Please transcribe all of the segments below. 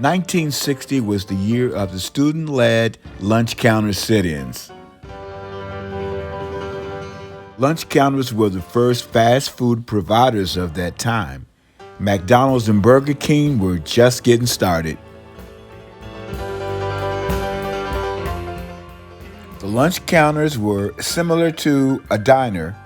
1960 was the year of the student-led lunch counter sit-ins. Lunch counters were the first fast food providers of that time. McDonald's and Burger King were just getting started. The lunch counters were similar to a diner,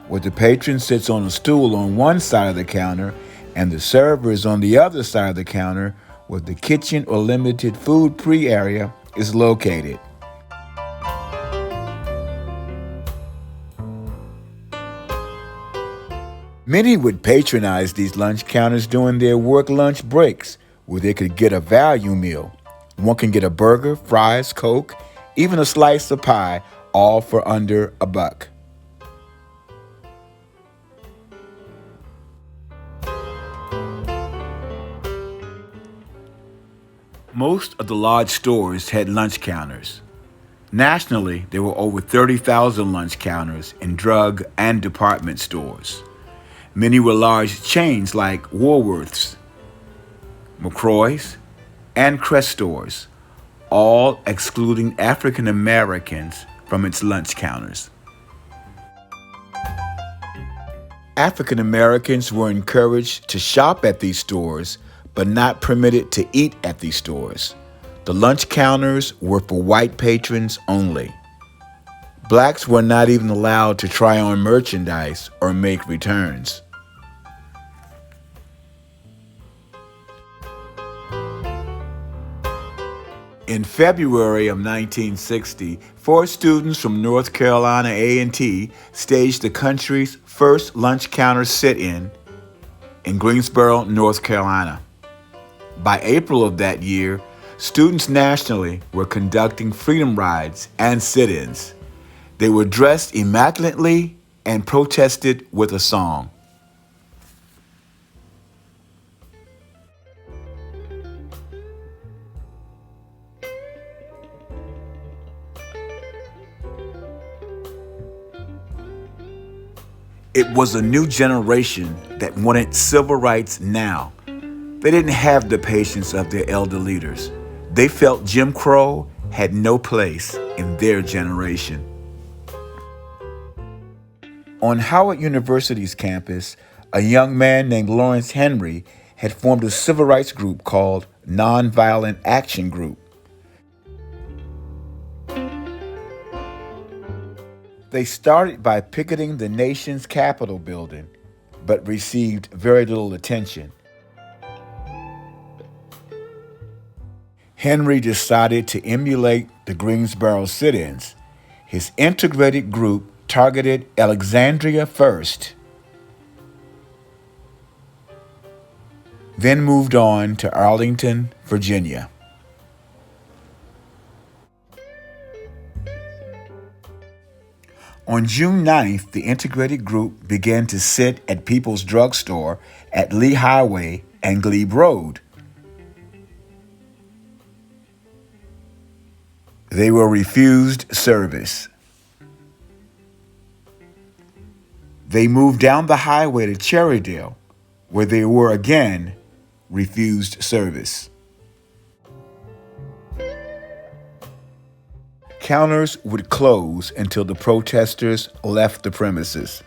where the patron sits on a stool on one side of the counter and the server is on the other side of the counter where the kitchen or limited food pre-area is located. Many would patronize these lunch counters during their work lunch breaks, where they could get a value meal. One can get a burger, fries, Coke, even a slice of pie, all for under $1. Most of the large stores had lunch counters. Nationally, there were over 30,000 lunch counters in drug and department stores. Many were large chains like Woolworths, McCroy's, and Crest stores, all excluding African Americans from its lunch counters. African Americans were encouraged to shop at these stores, but not permitted to eat at these stores. The lunch counters were for white patrons only. Blacks were not even allowed to try on merchandise or make returns. In February of 1960, 4 students from North Carolina A&T staged the country's first lunch counter sit-in in Greensboro, North Carolina. By April of that year, students nationally were conducting freedom rides and sit-ins. They were dressed immaculately and protested with a song. It was a new generation that wanted civil rights now. They didn't have the patience of their elder leaders. They felt Jim Crow had no place in their generation. On Howard University's campus, a young man named Lawrence Henry had formed a civil rights group called Nonviolent Action Group. They started by picketing the nation's Capitol building, but received very little attention. Henry decided to emulate the Greensboro sit-ins. His integrated group targeted Alexandria first, then moved on to Arlington, Virginia. On June 9th, the integrated group began to sit at People's Drug Store at Lee Highway and Glebe Road. They were refused service. They moved down the highway to Cherrydale, where they were again refused service. Counters would close until the protesters left the premises.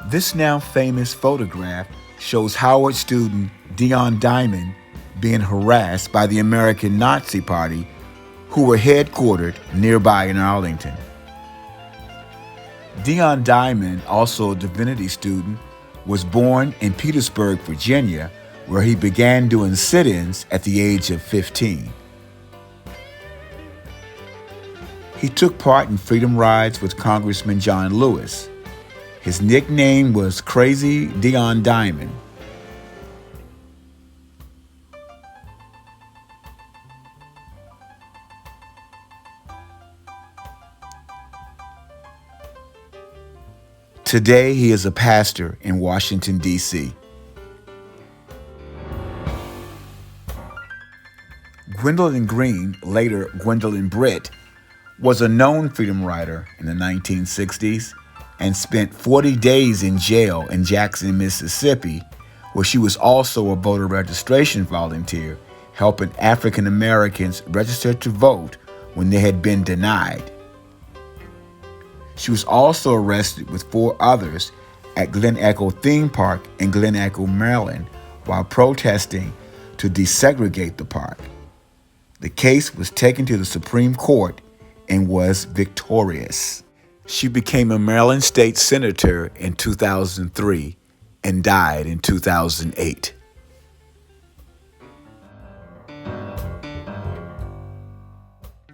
This now famous photograph shows Howard student Dion Diamond being harassed by the American Nazi Party, who were headquartered nearby in Arlington. Dion Diamond, also a divinity student, was born in Petersburg, Virginia, where he began doing sit-ins at the age of 15. He took part in freedom rides with Congressman John Lewis. His nickname was Crazy Dion Diamond. Today, he is a pastor in Washington, D.C. Gwendolyn Green, later Gwendolyn Britt, was a known freedom rider in the 1960s. and spent 40 days in jail in Jackson, Mississippi, where she was also a voter registration volunteer, helping African Americans register to vote when they had been denied. She was also arrested with 4 others at Glen Echo Theme Park in Glen Echo, Maryland, while protesting to desegregate the park. The case was taken to the Supreme Court and was victorious. She became a Maryland state senator in 2003 and died in 2008.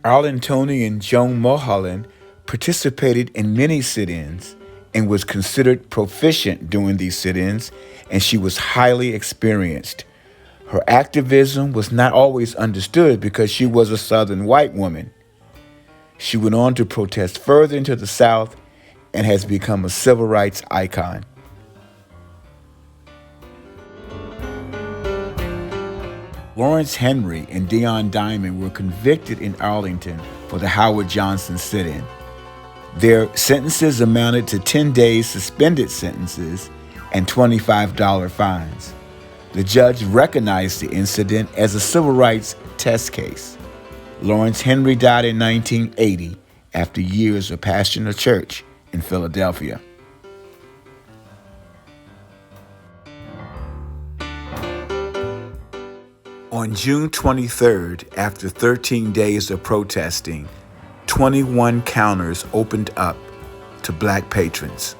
Arlingtonian Joan Mulholland participated in many sit-ins and was considered proficient during these sit-ins, and she was highly experienced. Her activism was not always understood because she was a Southern white woman. She went on to protest further into the South and has become a civil rights icon. Lawrence Henry and Dion Diamond were convicted in Arlington for the Howard Johnson sit-in. Their sentences amounted to 10 days suspended sentences and $25 fines. The judge recognized the incident as a civil rights test case. Lawrence Henry died in 1980 after years of pastoring a church in Philadelphia. On June 23rd, after 13 days of protesting, 21 counters opened up to black patrons.